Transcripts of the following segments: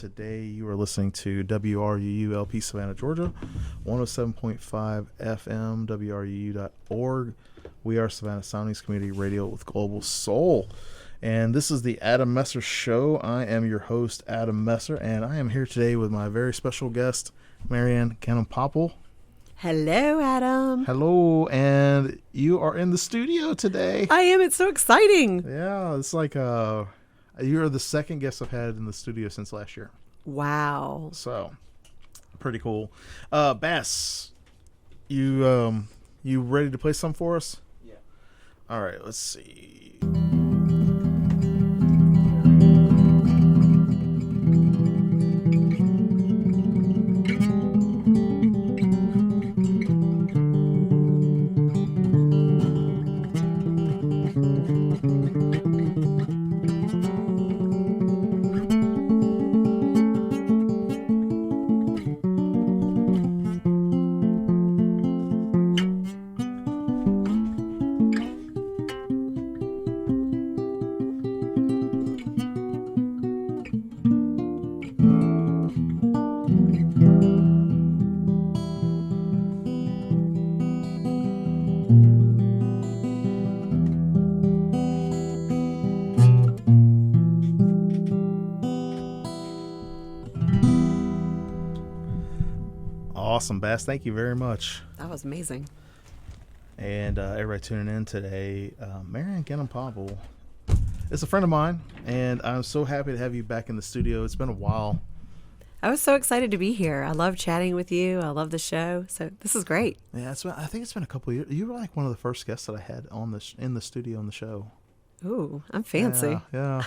Today you are listening to WRUU LP Savannah, Georgia, 107.5 FM, WRUU.org. We are Savannah Soundings Community Radio with Global Soul. And this is the Adam Messer Show. I am your host, Adam Messer, and I am here today with my very special guest, Marianne Ganem-Poppell. Hello, Adam. Hello, and you are in the studio today. I am. It's so exciting. Yeah, it's like you're the second guest I've had in the studio since last year. Wow. So, pretty cool. Bass, you ready to play some for us? Yeah. All right, let's see. Awesome, Bass. Thank you very much. That was amazing. And everybody tuning in today, Marianne Ganem-Poppell is a friend of mine, and I'm so happy to have you back in the studio. It's been a while. I was so excited to be here. I love chatting with you. I love the show. So this is great. Yeah, I think it's been a couple of years. You were like one of the first guests that I had on in the studio on the show. Ooh, I'm fancy. Yeah.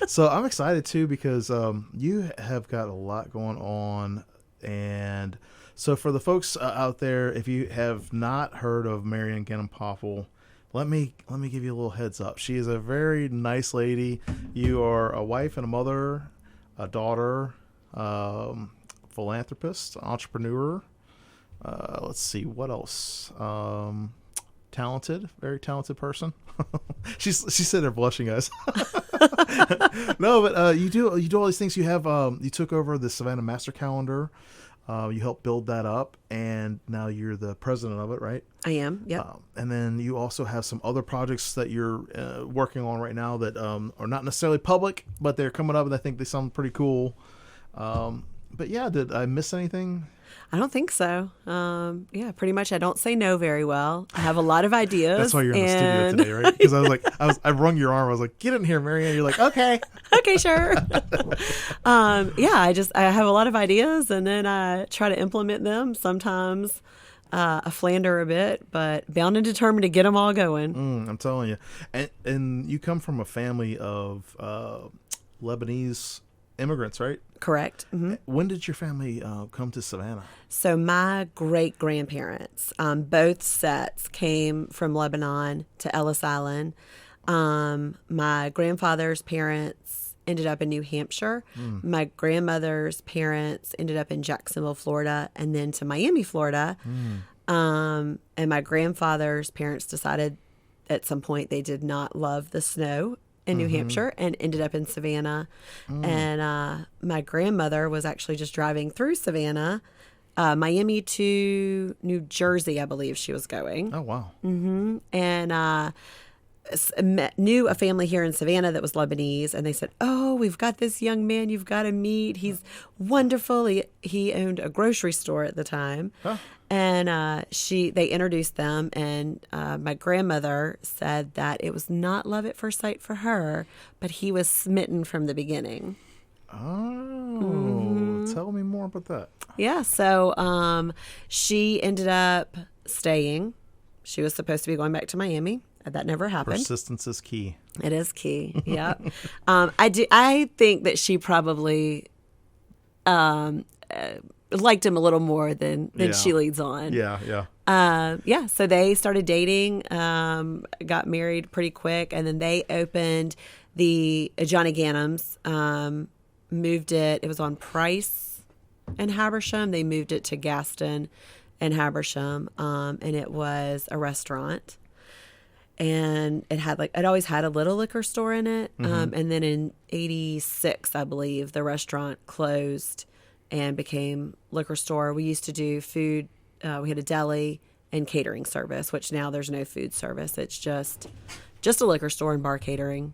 So I'm excited too because you have got a lot going on. And so for the folks out there, if you have not heard of Marianne Ganem-Poppell, let me give you a little heads up. She is a very nice lady. You are a wife and a mother, a daughter, philanthropist, entrepreneur. Let's see, what else? Talented, very talented person. She's sitting there blushing, guys. No, but you do all these things. You have you took over the Savannah Master Calendar. You helped build that up, and now you're the president of it, right? I am. Yep. And then you also have some other projects that you're working on right now that are not necessarily public, but they're coming up, and I think they sound pretty cool. But yeah, did I miss anything? I don't think so. Yeah, pretty much. I don't say no very well. I have a lot of ideas. That's why you're in the studio today, right? Because I was like, I wrung your arm. I was like, get in here, Marianne. You're like, okay. Okay, sure. Yeah, I have a lot of ideas, and then I try to implement them. Sometimes I flounder a bit, but bound and determined to get them all going. I'm telling you. And you come from a family of Lebanese immigrants, right? Correct. Mm-hmm. When did your family come to Savannah? So my great-grandparents, both sets came from Lebanon to Ellis Island. My grandfather's parents ended up in New Hampshire. My grandmother's parents ended up in Jacksonville, Florida, and then to Miami, Florida. And my grandfather's parents decided at some point they did not love the snow in New Hampshire and ended up in Savannah. And my grandmother was actually just driving through Savannah, Miami to New Jersey, I believe she was going. Oh, wow. And knew a family here in Savannah that was Lebanese, and they said, oh, we've got this young man you've got to meet. He's wonderful. He owned a grocery store at the time. Huh. And they introduced them, and my grandmother said that it was not love at first sight for her, but he was smitten from the beginning. Oh, tell me more about that. Yeah, so she ended up staying. She was supposed to be going back to Miami. That never happened. Persistence is key. It is key. Yeah. I think that she probably liked him a little more than she leads on. Yeah. So they started dating, got married pretty quick, and then they opened the Johnny Ganem's, moved it. It was on Price and Habersham. They moved it to Gaston and Habersham, and it was a restaurant. and it always had a little liquor store in it. Mm-hmm. And then in '86, I believe, the restaurant closed and became liquor store. We used to do food. We had a deli and catering service, which now there's no food service. It's just a liquor store and bar catering.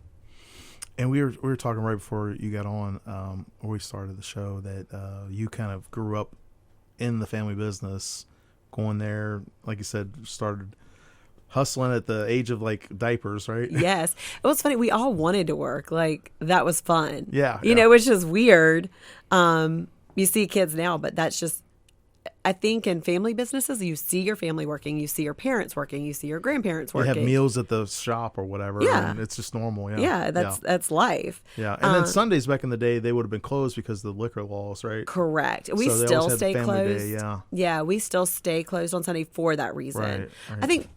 And we were talking right before you got on, or we started the show, that you kind of grew up in the family business, going there, like you said, started hustling at the age of like diapers, right? Yes. It was funny. We all wanted to work. Like, that was fun. Yeah. You know, which is weird. You see kids now, but that's just, I think in family businesses, you see your family working, you see your parents working, you see your grandparents working. They have meals at the shop or whatever. Yeah. And it's just normal. Yeah, that's life. Yeah. And then Sundays back in the day, they would have been closed because of the liquor laws, right? Correct. We So they still always had stay family closed. day, yeah. Yeah, we still stay closed on Sunday for that reason. Right. I think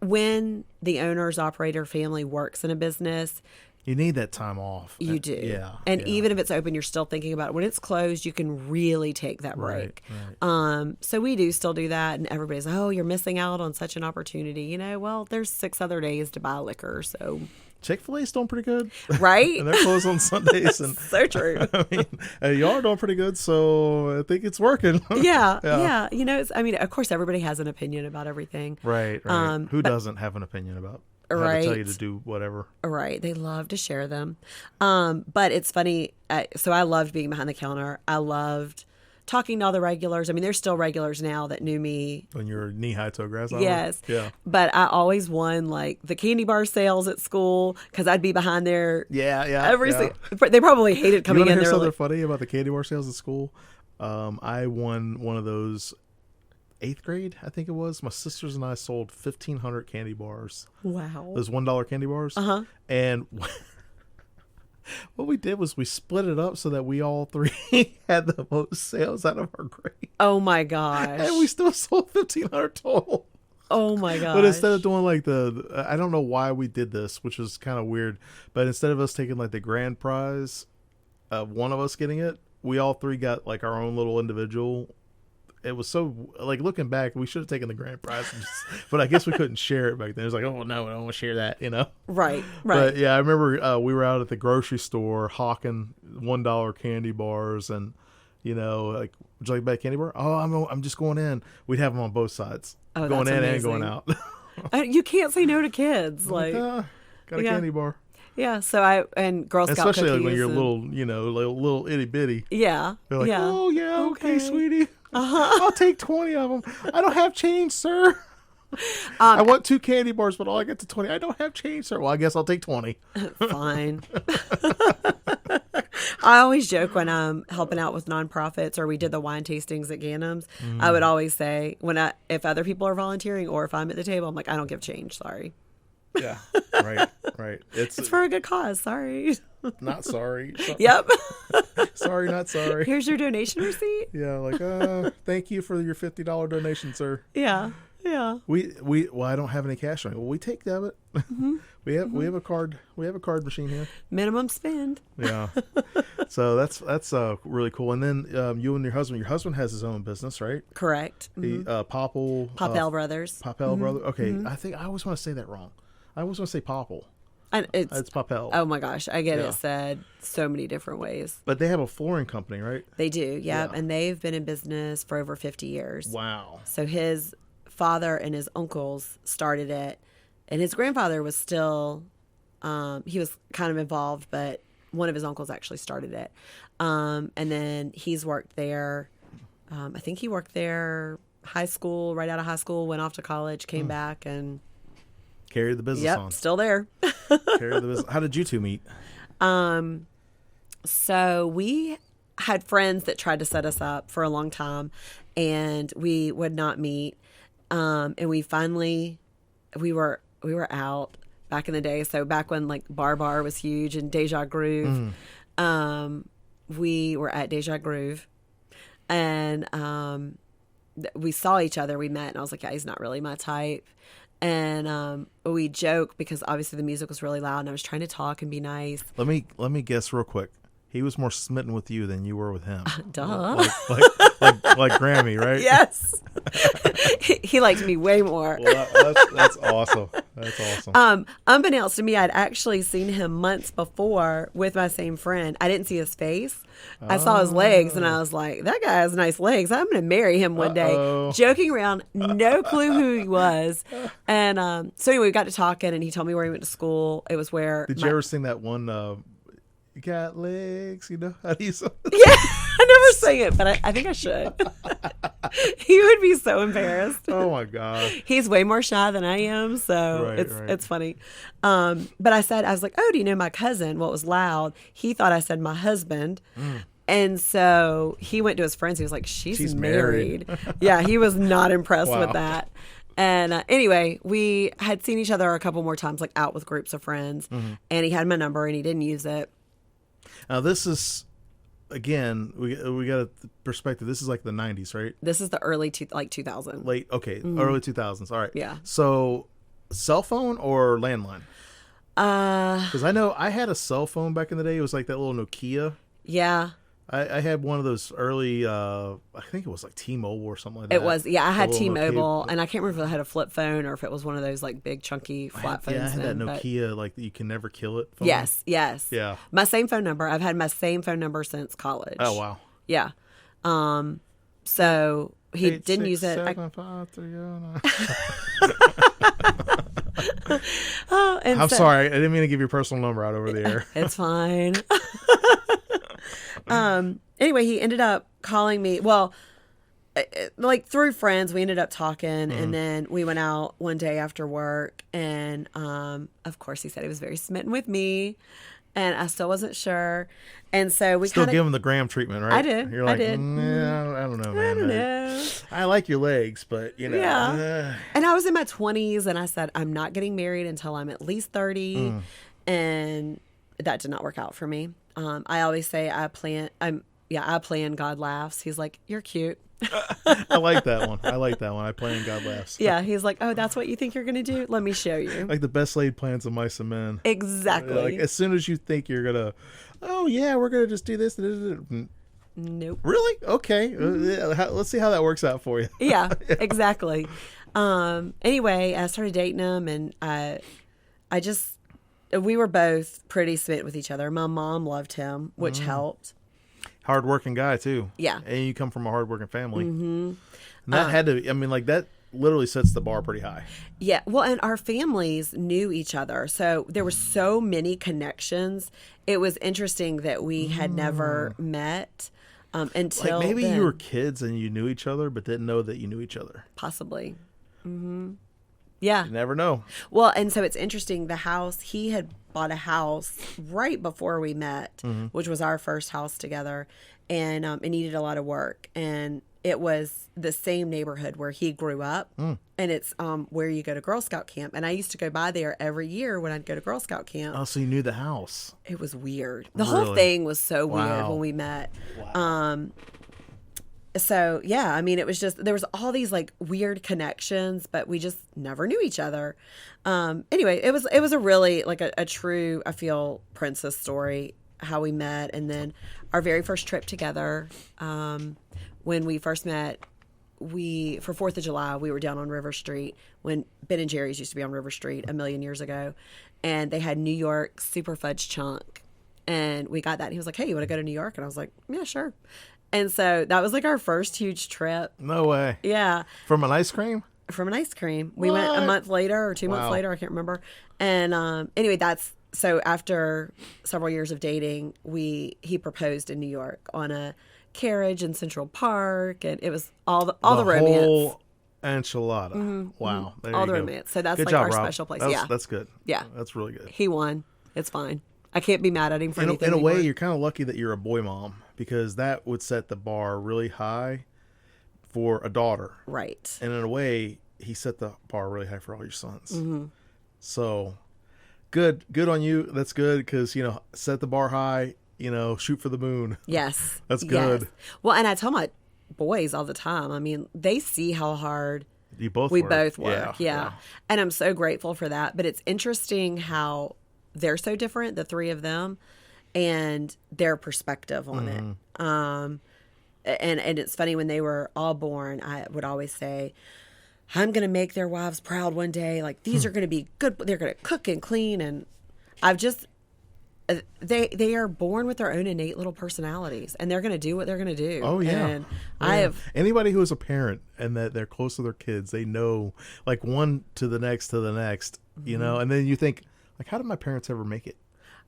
when the owner's operator family works in a business, You need that time off. you do. Yeah. And yeah. even if it's open, you're still thinking about it. When it's closed, you can really take that break. Right. So we do still do that. And everybody's like, oh, you're missing out on such an opportunity. You know, well, there's 6 other days to buy liquor. So, Chick-fil-A's doing pretty good. right? And they're closed on Sundays. And So true. I mean, y'all are doing pretty good, so I think it's working. Yeah. You know, of course, everybody has an opinion about everything. Right. Who doesn't have an opinion about how to tell you to do whatever? Right. They love to share them. But it's funny. So I loved being behind the counter. I loved talking to all the regulars. I mean, there's still regulars now that knew me. When you're knee-high to a grasshopper? Yes. Yeah. But I always won like the candy bar sales at school because I'd be behind there. Yeah. They probably hated coming You in want to hear there. something funny about the candy bar sales at school? I won one of those 8th grade, I think it was. My sisters and I sold 1,500 candy bars. Wow. Those $1 candy bars. Uh-huh. And what we did was we split it up so that we all 3 had the most sales out of our grade. Oh my gosh. And we still sold 1,500 total. Oh my gosh. But instead of doing like I don't know why we did this, which was kind of weird, but instead of us taking like the grand prize of one of us getting it, we all 3 got like our own little individual. It was so, like, looking back, we should have taken the grand prize, but I guess we couldn't share it back then. It was like, oh no, I don't want to share that, you know? Right. But yeah, I remember we were out at the grocery store hawking $1 candy bars, and you know, like, would you like to buy a candy bar? Oh, I'm just going in. We'd have them on both sides, Oh, going that's in amazing. and going out. You can't say no to kids. Like, got a yeah. candy bar. yeah. So and Girl Scout Especially like cookies when you're and- little, you know, little itty bitty. Yeah. They're like, yeah. oh yeah, okay, Okay. sweetie. Uh-huh. I'll take 20 of them. I don't have change, sir. I want 2 candy bars, but all I get to 20. I don't have change, sir. Well, I guess I'll take 20. Fine. I always joke when I'm helping out with nonprofits or we did the wine tastings at Ganem's. I would always say if other people are volunteering or if I'm at the table, I'm like, I don't give change. Sorry. Yeah, right. It's for a good cause. Sorry. Not sorry. Yep. Sorry, not sorry. Here's your donation receipt. Yeah, like, thank you for your $50 donation, sir. Yeah. Yeah. Well, I don't have any cash on me. Well, we take debit. Mm-hmm. We have a card. We have a card machine here. Minimum spend. Yeah. So that's really cool. And then you and your husband has his own business, right? Correct. The Poppell Brothers. Poppell brother. Okay, I think I always want to say that wrong. I always want to say Poppell. And It's Poppell. oh my gosh, I get Yeah. it said so many different ways. But they have a flooring company, right? They do, yep. Yeah. And they've been in business for over 50 years. Wow. So his father and his uncles started it, and his grandfather was still, he was kind of involved, but one of his uncles actually started it. And then he's worked there. I think he worked there right out of high school, went off to college, came back, and Carried the business on. still there. Carried the business. How did you two meet? So we had friends that tried to set us up for a long time, and we would not meet. And we finally, we were out back in the day. So back when like Bar was huge and Deja Groove, we were at Deja Groove, and we saw each other. We met, and I was like, yeah, he's not really my type. And we joke because obviously the music was really loud, and I was trying to talk and be nice. Let me guess real quick. he was more smitten with you than you were with him. Duh. Like Grammy, right? Yes. He liked me way more. Well, that's awesome. That's awesome. Unbeknownst to me, I'd actually seen him months before with my same friend. I didn't see his face. I saw his legs, and I was like, that guy has nice legs. I'm going to marry him one day. Joking around, no clue who he was. And so anyway, we got to talking, and he told me where he went to school. It was where... Did you ever sing that one, you got legs, you know? How do you say Yeah, I never sang it, but I think I should. He would be so embarrassed. Oh, my God. He's way more shy than I am, so it's funny. But I was like, oh, do you know my cousin? Well, it was loud. He thought I said my husband. And so he went to his friends. He was like, she's married. Yeah, he was not impressed with that. And anyway, we had seen each other a couple more times, like out with groups of friends. And he had my number, and he didn't use it. Now, this is, again, we got a perspective. This is like the 90s, right? This is the early 2000s. Late, okay, early 2000s. All right. Yeah. So, cell phone or landline? Because I know I had a cell phone back in the day. It was like that little Nokia. Yeah. I had one of those early, I think it was like T-Mobile or something like that. It was, yeah. I had T-Mobile, and I can't remember if I had a flip phone or if it was one of those like big chunky flat phones. Yeah, I had that Nokia, like you can never kill it phone. Yes. Yeah. My same phone number. I've had my same phone number since college. Oh, wow. Yeah. So he 8, didn't 6, use it. 7, 5, 3, 9. I'm sorry. I didn't mean to give your personal number out over the air. It's fine. Anyway, he ended up calling me. Well, like through friends, we ended up talking, and then we went out one day after work, and of course, he said he was very smitten with me, and I still wasn't sure, and so we still give him the Graham treatment, right? I did. You're like, I did. I don't know, man. I don't know. I like your legs, but you know. Yeah. And I was in my 20s, and I said I'm not getting married until I'm at least 30, and that did not work out for me. I always say I plan, God laughs. He's like, you're cute. I like that one. I plan, God laughs. Yeah, he's like, oh, that's what you think you're going to do? Let me show you. Like the best laid plans of mice and men. Exactly. Like as soon as you think you're going to, oh yeah, we're going to just do this. Nope. Really? Okay. Let's see how that works out for you. Yeah, exactly. Anyway, I started dating him, and we were both pretty smitten with each other. My mom loved him, which helped. Hardworking guy too. Yeah. And you come from a hardworking family. And that had to, I mean, like that literally sets the bar pretty high. Yeah. Well, and our families knew each other. So there were so many connections. It was interesting that we had never met until like maybe then. you were kids and you knew each other, but didn't know that you knew each other. Possibly. Yeah. You never know. Well, and so it's interesting. He had bought a house right before we met, which was our first house together, and it needed a lot of work. And it was the same neighborhood where he grew up, and it's where you go to Girl Scout camp. And I used to go by there every year when I'd go to Girl Scout camp. Oh, so you knew the house. It was weird. The whole thing was so weird when we met. Wow. So yeah, I mean, it was just, there was all these like weird connections, but we just never knew each other. Anyway, it was a really like a true, I feel, princess story, how we met. And then our very first trip together, when we first met, for 4th of July, we were down on River Street when Ben and Jerry's used to be on River Street a million years ago. And they had New York Super Fudge Chunk. And we got that. And he was like, hey, you want to go to New York? And I was like, yeah, sure. And so that was like our first huge trip. No way. Yeah. From an ice cream? From an ice cream. We went a month later or 2 months later. I can't remember. And anyway, so after several years of dating, he proposed in New York on a carriage in Central Park. And it was all the romance. Whole enchilada. Wow. There all you the go. romance. So that's good like job, our Rob. special place. That's good. Yeah. That's really good. He won. It's fine. I can't be mad at him for anything. In a way, you're kind of lucky that you're a boy mom, because that would set the bar really high for a daughter. Right. And in a way, he set the bar really high for all your sons. So good on you. That's good, because, set the bar high, shoot for the moon. Yes. That's good. Yes. Well, and I tell my boys all the time, I mean, they see how hard we both work. Yeah. And I'm so grateful for that. But it's interesting how they're so different, the three of them. and their perspective on it. And it's funny, when they were all born, I would always say, I'm going to make their wives proud one day. Like, these are going to be good. They're going to cook and clean. And I've just, they are born with their own innate little personalities, and they're going to do what they're going to do. Oh, yeah. And I have, anybody who is a parent and that they're close to their kids, they know, like, one to the next, you know, and then you think, like, how did my parents ever make it?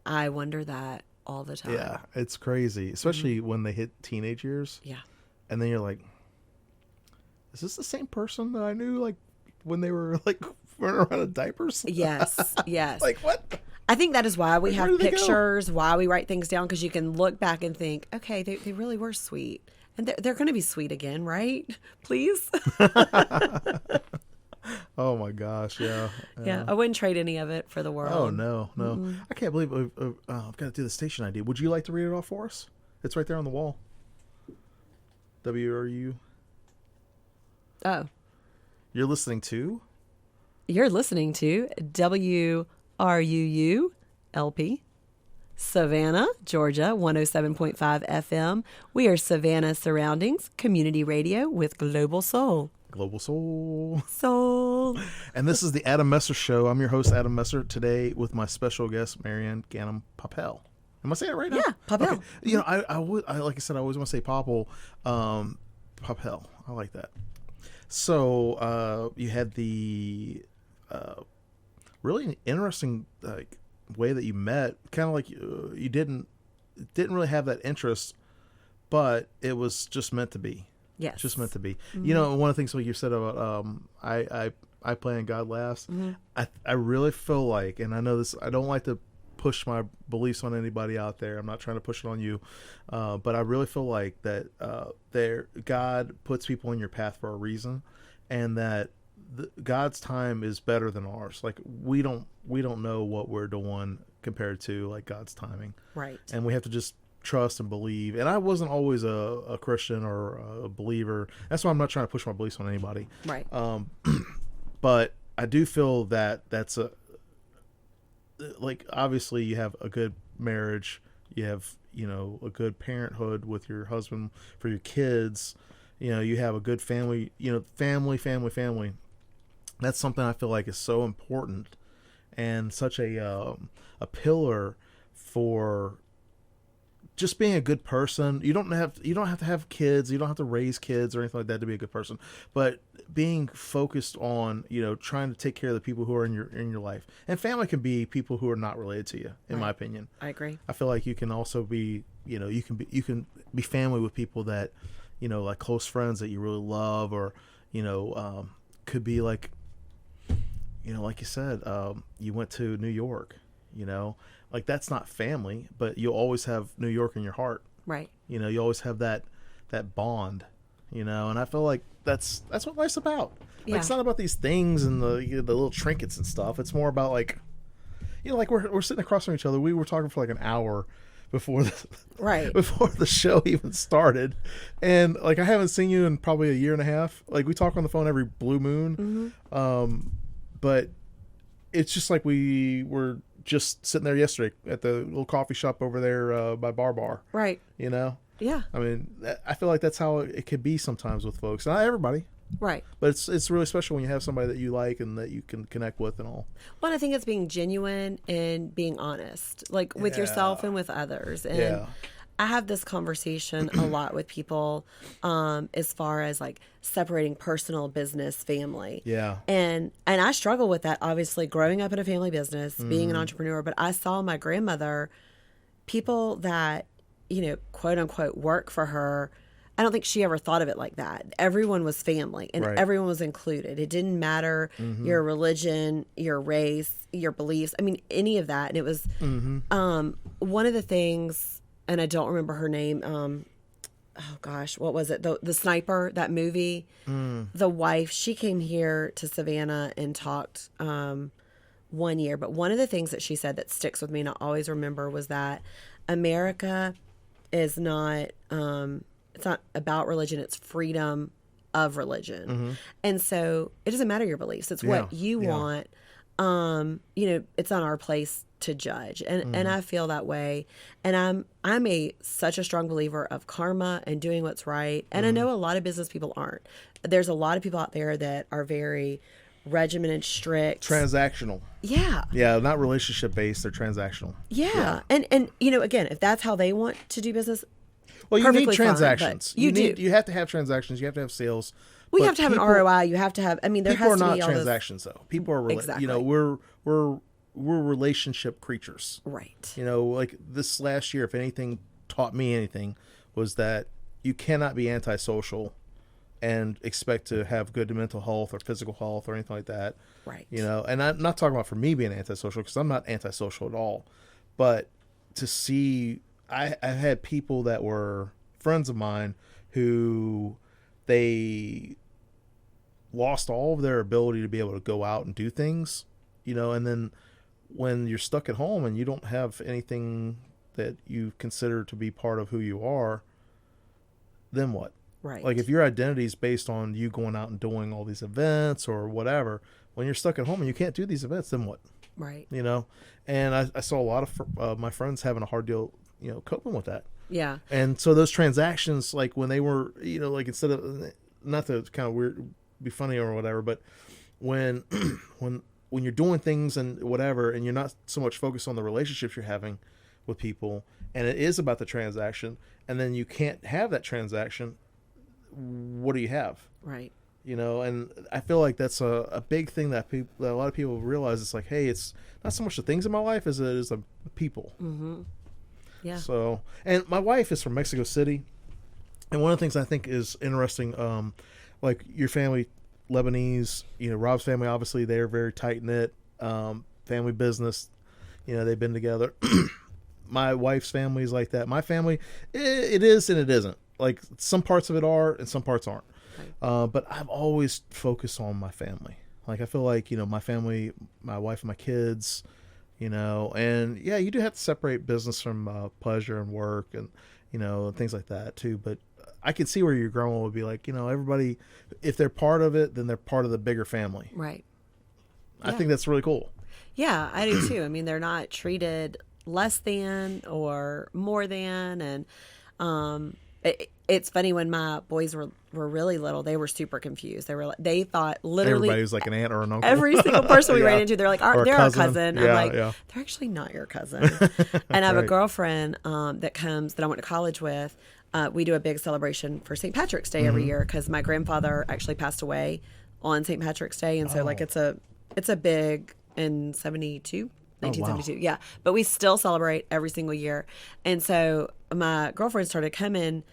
I wonder that all the time. Yeah, it's crazy, especially when they hit teenage years. Yeah. And then you're like, is this the same person that I knew, like, when they were, like, running around in diapers? Yes, yes. Like, what? I think that is why we have did they go? pictures, why we write things down, because you can look back and think, okay, they really were sweet. And they're going to be sweet again, right? Please? Oh, my gosh, yeah. Yeah, I wouldn't trade any of it for the world. Oh, no. I can't believe I've got to do the station ID. Would you like to read it off for us? It's right there on the wall. WRU. Oh. You're listening to? You're listening to WRUU LP, Savannah, Georgia, 107.5 FM. We are Savannah Surroundings Community Radio with Global Soul. Global Soul. Soul. And this is the Adam Messer Show. I'm your host, Adam Messer, today with my special guest, Marianne Ganem-Poppell. Am I saying it right now? Yeah, Poppell. Okay. You know, I like I said, I always want to say Poppell. Poppell. I like that. So you had the really interesting way that you met. Kind of like you didn't really have that interest, but it was just meant to be. Yes. It's just meant to be. Mm-hmm. You know, one of the things like you said about I play and God laughs. Mm-hmm. I really feel like, and I know this, I don't like to push my beliefs on anybody out there. I'm not trying to push it on you, but I really feel like that God puts people in your path for a reason, and that God's time is better than ours. Like we don't know what we're doing compared to like God's timing, right? And we have to just trust and believe. And I wasn't always a Christian or a believer. That's why I'm not trying to push my beliefs on anybody, right? But I do feel that that's like obviously you have a good marriage, you have, you know, a good parenthood with your husband for your kids, you know, you have a good family, you know, family. That's something I feel like is so important and such a pillar for just being a good person. You don't have to have kids, you don't have to raise kids or anything like that to be a good person, but being focused on, you know, trying to take care of the people who are in your life. And family can be people who are not related to you, in my opinion. I agree. I feel like you can also be, you know, you can be family with people that, you know, like close friends that you really love, or, you know, could be like, you know, like you said, you went to New York, you know, like that's not family, but you'll always have New York in your heart. Right. You know, you always have that bond, you know, and I feel like that's what life's about. Yeah. Like, it's not about these things and the little trinkets and stuff. It's more about like, you know, like we're sitting across from each other. We were talking for like an hour before the show even started, and like I haven't seen you in probably a year and a half. Like we talk on the phone every blue moon. Mm-hmm. But it's just like we were just sitting there yesterday at the little coffee shop over there by Bar. Right. You know? Yeah. I mean, I feel like that's how it could be sometimes with folks. Not everybody. Right. But it's really special when you have somebody that you like and that you can connect with and all. Well, I think it's being genuine and being honest, like with yourself and with others. And I have this conversation a lot with people as far as like separating personal, business, family. Yeah. And I struggle with that, obviously, growing up in a family business, being an entrepreneur. But I saw my grandmother, people that, you know, quote unquote, work for her. I don't think she ever thought of it like that. Everyone was family and everyone was included. It didn't matter your religion, your race, your beliefs. I mean, any of that. And it was one of the things, and I don't remember her name. Oh gosh, what was it? The Sniper, that movie. The wife, she came here to Savannah and talked one year. But one of the things that she said that sticks with me and I always remember was that America is not... it's not about religion, it's freedom of religion. And so it doesn't matter your beliefs. It's what you want. it's on our place to judge. And I feel that way. And I'm such a strong believer of karma and doing what's right. And I know a lot of business people aren't. There's a lot of people out there that are very regimented, strict. Transactional. Yeah. Yeah, not relationship based, they're transactional. Yeah. And again, if that's how they want to do business, well, you need perfectly fine, transactions. but You have to have transactions. You have to have sales. We have to have an ROI. You have to have. I mean, there has to be all People are not transactions, though. People are Exactly. we're relationship creatures. Right. Like this last year, if anything taught me anything, was that you cannot be antisocial and expect to have good mental health or physical health or anything like that. Right. And I'm not talking about for me being antisocial, because I'm not antisocial at all, but to see, I've had people that were friends of mine who they lost all of their ability to be able to go out and do things, and then when you're stuck at home and you don't have anything that you consider to be part of who you are, then what? Right. Like if your identity is based on you going out and doing all these events or whatever, when you're stuck at home and you can't do these events, then what? Right. And I saw a lot of my friends having a hard deal, coping with that. Yeah. And so those transactions, like when they were, like instead of, not to kind of weird, be funny or whatever, but when you're doing things and whatever, and you're not so much focused on the relationships you're having with people, and it is about the transaction, and then you can't have that transaction, what do you have? Right. And I feel like that's a big thing that a lot of people realize. It's like, hey, it's not so much the things in my life as it is the people. Mm-hmm. Yeah. So, and my wife is from Mexico City, and one of the things I think is interesting, like your family, Lebanese, Rob's family, obviously they're very tight knit, family business, they've been together. My wife's family is like that. My family, it is and it isn't. Like some parts of it are and some parts aren't. Right. But I've always focused on my family. Like I feel like, my family, my wife and my kids, and yeah, you do have to separate business from pleasure and work and, things like that too. But I could see where your grandma would be like, everybody, if they're part of it, then they're part of the bigger family. Right. I think that's really cool. Yeah, I do too. I mean, they're not treated less than or more than. And it's funny, when my boys were really little, they were super confused. They thought literally everybody was like an aunt or an uncle. Every single person we ran into, they're like, they're our cousin. Yeah, I'm like, they're actually not your cousin. And I have a girlfriend that I went to college with. We do a big celebration for St. Patrick's Day every year, because my grandfather actually passed away on St. Patrick's Day. And so it's a big, in 1972. Yeah. But we still celebrate every single year. And so my girlfriend started coming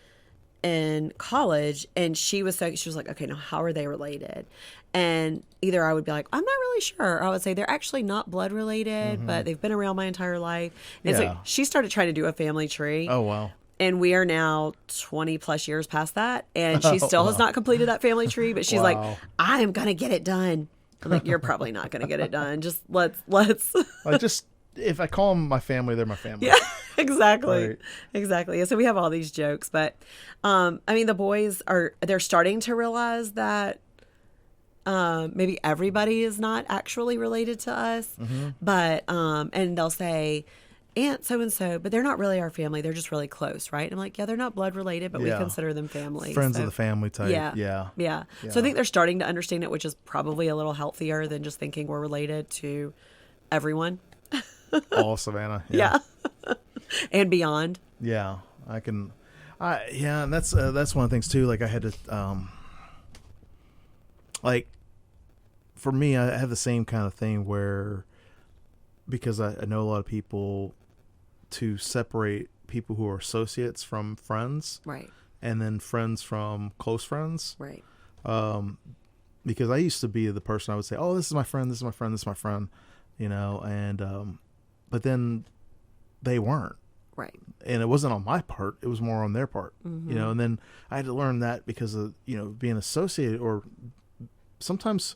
in college, and she was like, okay, now how are they related? And either I would be like, I'm not really sure, or I would say they're actually not blood related, but they've been around my entire life. And so she started trying to do a family tree. Oh, wow. And we are now 20 plus years past that, and she still has not completed that family tree, but she's like, I am going to get it done. I'm like, you're probably not going to get it done. Just let's. If I call them my family, they're my family. Yeah, exactly. Right. Exactly. So we have all these jokes, but I mean, the boys they're starting to realize that maybe everybody is not actually related to us, but and they'll say, Aunt so-and-so, but they're not really our family. They're just really close, right? I'm like, yeah, they're not blood related, but we consider them family. Friends of the family type. Yeah. So I think they're starting to understand it, which is probably a little healthier than just thinking we're related to everyone. All of Savannah. Yeah. And beyond. Yeah. And that's one of the things too. Like I had to, like for me, I have the same kind of thing where, because I know a lot of people, to separate people who are associates from friends, right, and then friends from close friends, right. Because I used to be the person I would say, oh, this is my friend, this is my friend, this is my friend, and but then they weren't, right, and it wasn't on my part, it was more on their part, and then I had to learn that because of being associated, or sometimes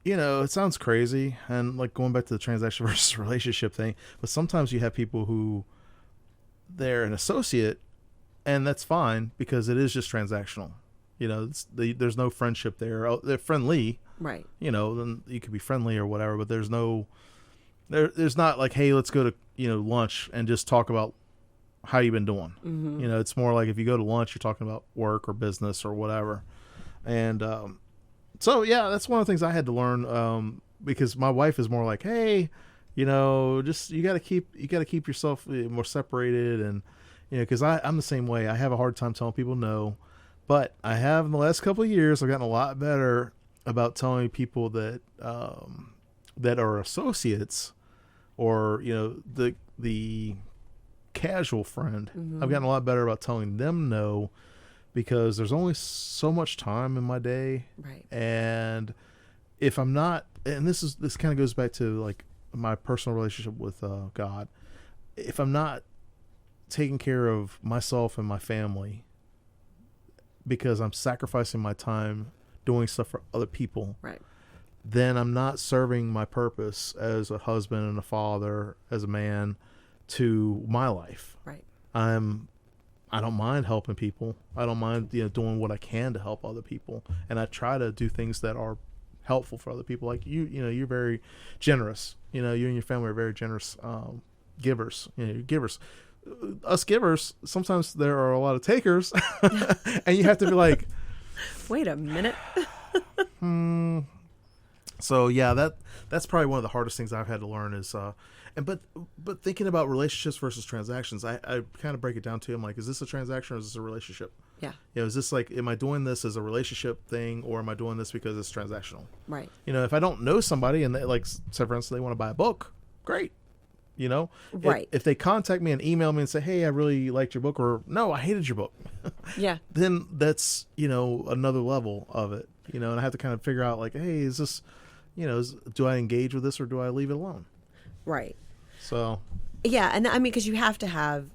it sounds crazy, and like going back to the transaction versus relationship thing, but sometimes you have people who they're an associate, and that's fine because it is just transactional. There's no friendship there. They're friendly, Right. Then you could be friendly or whatever, but there's not like, hey, let's go to, lunch and just talk about how you've been doing. Mm-hmm. It's more like if you go to lunch, you're talking about work or business or whatever. And so, yeah, that's one of the things I had to learn because my wife is more like, hey, just you got to keep yourself more separated. And, because I'm the same way. I have a hard time telling people no. But I have in the last couple of years, I've gotten a lot better about telling people that that are associates or, the casual friend. Mm-hmm. I've gotten a lot better about telling them no because there's only so much time in my day. Right. And if I'm not, and this kind of goes back to like my personal relationship with God. If I'm not taking care of myself and my family because I'm sacrificing my time doing stuff for other people, right, then I'm not serving my purpose as a husband and a father, as a man, to my life. Right. I don't mind helping people. I don't mind doing what I can to help other people, and I try to do things that are helpful for other people. Like you're very generous. You and your family are very generous givers. Givers. Us givers, sometimes there are a lot of takers, and you have to be like, wait a minute. So yeah, that's probably one of the hardest things I've had to learn is, but thinking about relationships versus transactions, I kind of break it down to, I'm like, is this a transaction or is this a relationship? Yeah. Is this like, am I doing this as a relationship thing or am I doing this because it's transactional? Right. If I don't know somebody and they, like, say for instance, they want to buy a book, great. Right. If they contact me and email me and say, hey, I really liked your book, or no, I hated your book. Yeah. Then that's, another level of it, and I have to kind of figure out like, hey, is this, do I engage with this or do I leave it alone? Right. So. Yeah. And I mean, because you have to have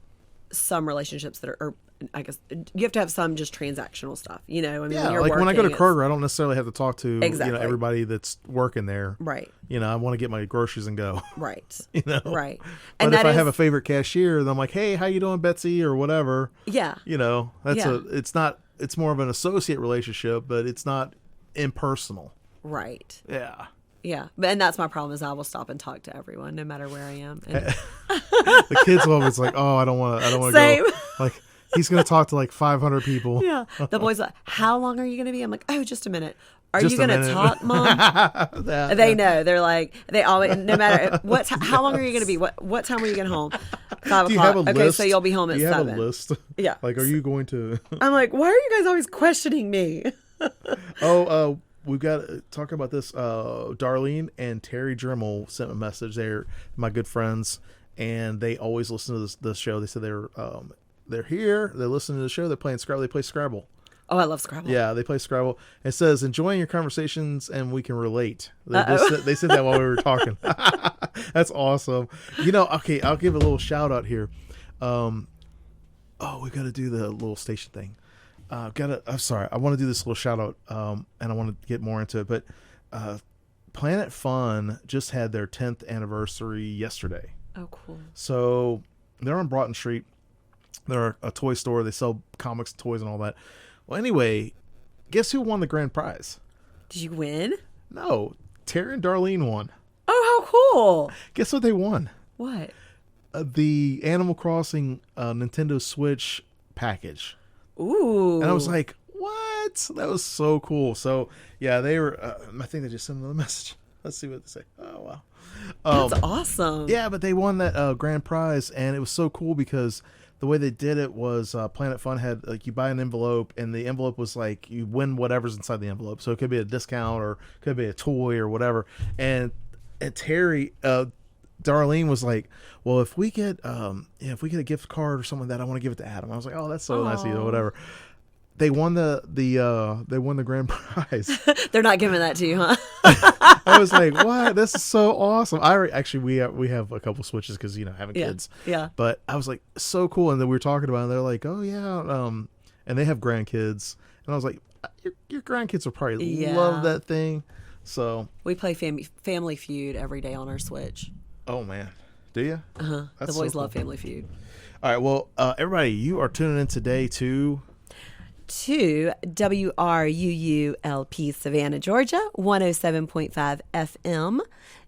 some relationships that are, I guess you have to have some just transactional stuff, I mean, yeah, when you're like working, when I go to Kroger, I don't necessarily have to talk to, exactly, everybody that's working there. Right. I want to get my groceries and go. Right. But Right. and if I have a favorite cashier, then I'm like, hey, how you doing, Betsy, or whatever. Yeah. It's more of an associate relationship, but it's not impersonal. Right. Yeah. Yeah. And that's my problem is I will stop and talk to everyone no matter where I am. And the kids will always like, oh, I don't want to go. Like, he's going to talk to like 500 people. Yeah. The boys like, how long are you going to be? I'm like, oh, just a minute. Are you going to talk, Mom? They know. They're like, they always, no matter how long are you going to be? What time are you getting home? 5 Do you o'clock. have a okay, list? So you'll be home at 7. Do you have a list? Yeah. Like, are you going to? I'm like, why are you guys always questioning me? We've got to talk about this. Darlene and Terry Dremel sent a message. They're my good friends, and they always listen to the show. They said they're here. They're listening to the show. They're playing Scrabble. They play Scrabble. Oh, I love Scrabble. Yeah, they play Scrabble. It says, enjoying your conversations and we can relate. They said that while we were talking. That's awesome. Okay, I'll give a little shout out here. We got to do the little station thing. I'm sorry. I want to do this little shout out, and I want to get more into it. But Planet Fun just had their 10th anniversary yesterday. Oh, cool. So they're on Broughton Street. They're a toy store. They sell comics, toys, and all that. Well, anyway, guess who won the grand prize? Did you win? No, Terry and Darlene won. Oh, how cool. Guess what they won? What? The Animal Crossing Nintendo Switch package. Ooh. And I was like, what? That was so cool. So, yeah, they were, I think they just sent another message. Let's see what they say. Oh, wow. That's awesome. Yeah, but they won that grand prize, and it was so cool because the way they did it was Planet Fun had, like, you buy an envelope, and the envelope was like, you win whatever's inside the envelope. So it could be a discount or it could be a toy or whatever. And Terry, Darlene was like, well, if we get a gift card or something like that, I want to give it to Adam. I was like, oh, that's so nice of you, or whatever. They won the grand prize. They're not giving that to you, huh? I was like, what? This is so awesome. We have a couple Switches because, having kids. Yeah. But I was like, so cool. And then we were talking about it, and they're like, oh, yeah. And they have grandkids. And I was like, your grandkids will probably love that thing. So we play Family Feud every day on our Switch. Oh, man. Do you? Uh-huh. The boys love Family Feud. All right. Well, everybody, you are tuning in today to to WRUULP Savannah, Georgia, 107.5 FM,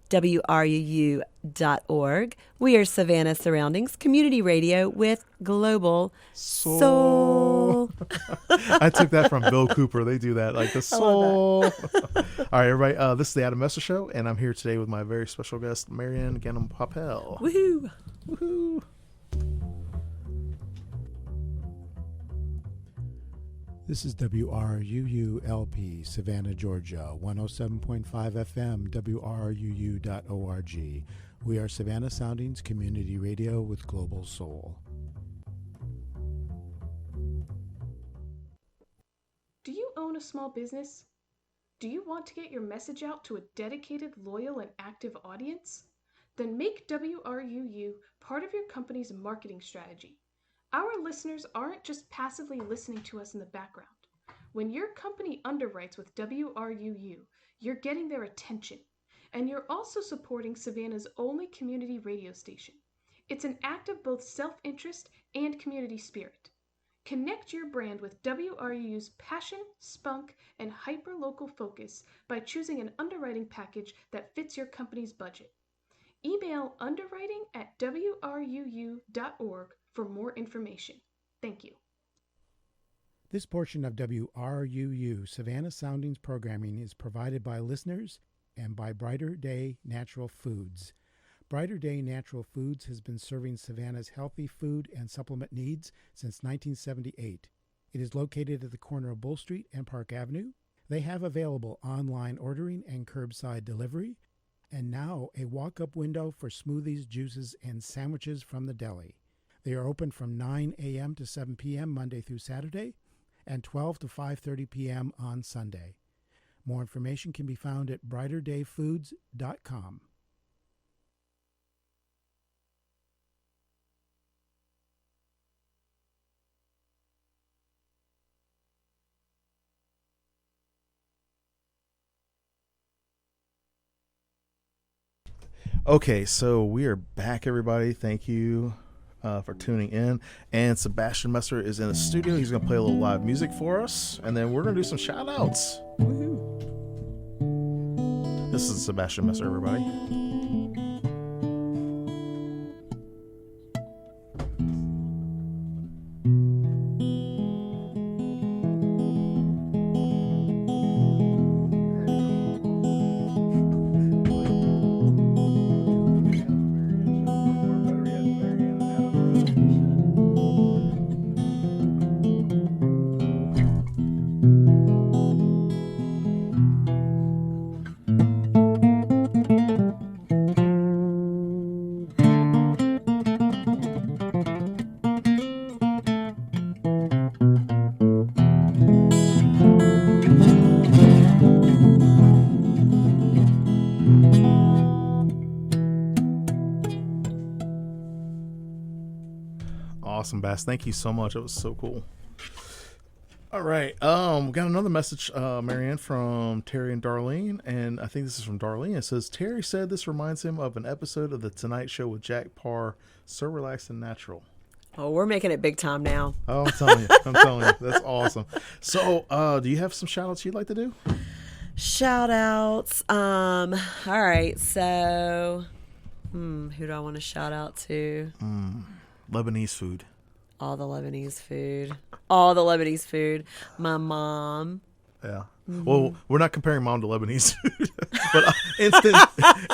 WRUU.org. We are Savannah Surroundings Community Radio with Global Soul. I took that from Bill Cooper. They do that, like the soul. All right, everybody. This is the Adam Messer Show, and I'm here today with my very special guest, Marianne Ganem-Poppell. Woohoo! Woohoo! This is WRUULP, Savannah, Georgia, 107.5 FM, WRUU.org. We are Savannah Soundings Community Radio with Global Soul. Do you own a small business? Do you want to get your message out to a dedicated, loyal, and active audience? Then make WRUU part of your company's marketing strategy. Our listeners aren't just passively listening to us in the background. When your company underwrites with WRUU, you're getting their attention, and you're also supporting Savannah's only community radio station. It's an act of both self-interest and community spirit. Connect your brand with WRUU's passion, spunk, and hyper-local focus by choosing an underwriting package that fits your company's budget. Email underwriting@wruu.org for more information. Thank you. This portion of WRUU Savannah Soundings programming is provided by listeners and by Brighter Day Natural Foods. Brighter Day Natural Foods has been serving Savannah's healthy food and supplement needs since 1978. It is located at the corner of Bull Street and Park Avenue. They have available online ordering and curbside delivery, and now a walk-up window for smoothies, juices, and sandwiches from the deli. They are open from 9 a.m. to 7 p.m. Monday through Saturday and 12 to 5:30 p.m. on Sunday. More information can be found at brighterdayfoods.com. Okay, so we are back, everybody. Thank you for tuning in. And Sebastian Messer is in the studio. He's going to play a little live music for us, and then we're going to do some shout outs. This is Sebastian Messer, everybody. Awesome, Bass. Thank you so much. It was so cool. All right. We got another message, Marianne, from Terry and Darlene, and I think this is from Darlene. It says, Terry said this reminds him of an episode of The Tonight Show with Jack Parr, so relaxed and natural. Oh, we're making it big time now. Oh, I'm telling you. That's awesome. So, do you have some shout-outs you'd like to do? Shout-outs. All right. So, who do I want to shout out to? Lebanese food. All the Lebanese food. My mom. Yeah. Mm-hmm. Well, we're not comparing mom to Lebanese food, but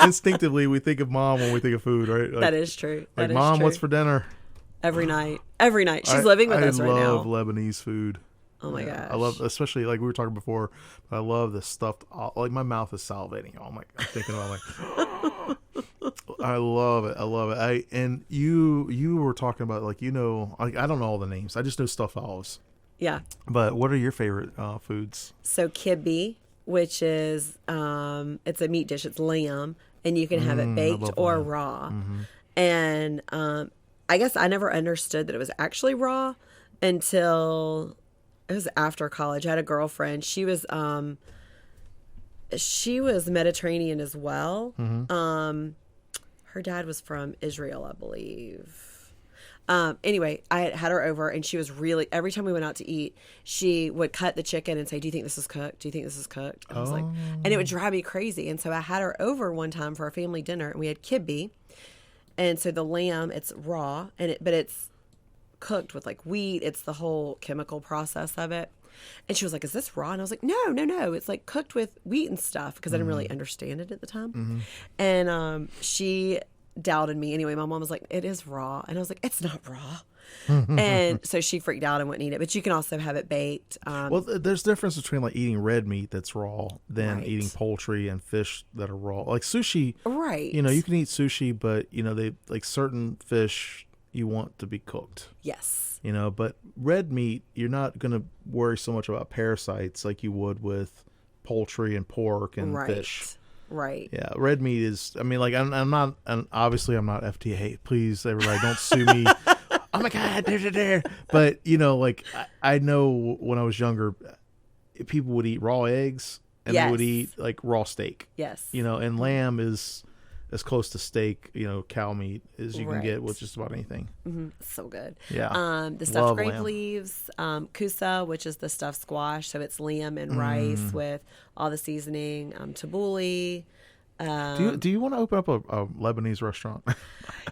instinctively we think of mom when we think of food, right? Like, that is true. Like, Mom, true. what's for dinner? Every night. She's living with us right now. I love Lebanese food. Oh my gosh. I love, especially like we were talking before, but I love the stuffed, like my mouth is salivating. Oh my, I'm thinking about like, I love it. And you were talking about like, I don't know all the names. I just know stuffed olives. Yeah. But what are your favorite foods? So kibbe, which is, it's a meat dish. It's lamb, and you can have it baked or lamb. Raw. Mm-hmm. And I guess I never understood that it was actually raw until it was after college. I had a girlfriend. She was Mediterranean as well. Mm-hmm. Her dad was from Israel, I believe. Anyway, I had her over, and she was really, every time we went out to eat, she would cut the chicken and say, "Do you think this is cooked? Do you think this is cooked?" And I was like, and it would drive me crazy. And so I had her over one time for a family dinner, and we had kibbe. And so the lamb, it's raw, but it's cooked with like wheat. It's the whole chemical process of it. And she was like, "Is this raw?" And I was like, no. It's like cooked with wheat and stuff, because I didn't really understand it at the time. And she doubted me. Anyway, my mom was like, "It is raw." And I was like, "It's not raw." And so she freaked out and wouldn't eat it. But you can also have it baked. Well, there's difference between like eating red meat that's raw than Right. eating poultry and fish that are raw. Like sushi, Right. you know, you can eat sushi, but you know, they like certain fish you want to be cooked. Yes. You know, but red meat, you're not going to worry so much about parasites like you would with poultry and pork and Right. fish. Right. Yeah, red meat is. I mean, like I'm not, and obviously I'm not FDA. Please, everybody, don't sue me. Oh my God, there. But you know, like I know when I was younger, people would eat raw eggs and they would Yes. eat like raw steak. Yes. You know, and lamb is as close to steak, you know, cow meat as you can get Right. with just about anything. So good. Yeah. The stuffed Love grape lamb. leaves, kusa, which is the stuffed squash. So it's lamb and rice with all the seasoning, tabbouleh. Do you want to open up a Lebanese restaurant?